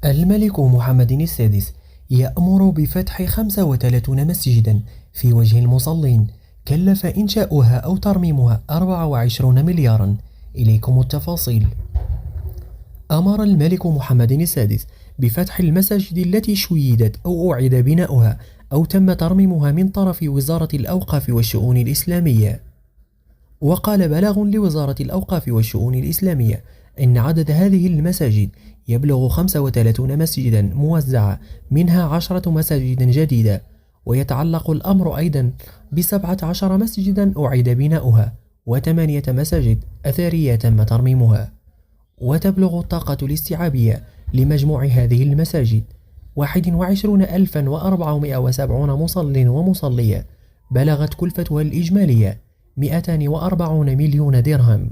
الملك محمد السادس يأمر بفتح 35 مسجدا في وجه المصلين، كلف إنشاؤها أو ترميمها 24 مليارا. إليكم التفاصيل. أمر الملك محمد السادس بفتح المساجد التي شيدت أو أعيد بناؤها أو تم ترميمها من طرف وزارة الأوقاف والشؤون الإسلامية. وقال بلاغ لوزارة الأوقاف والشؤون الإسلامية إن عدد هذه المساجد يبلغ 35 مسجدا موزعة، منها 10 مساجد جديدة. ويتعلق الأمر أيضا ب17 مسجدا أعيد بناؤها و8 مساجد أثرية تم ترميمها. وتبلغ الطاقة الاستيعابية لمجموع هذه المساجد 21470 مصل ومصلية، بلغت كلفتها الإجمالية 240 مليون درهم.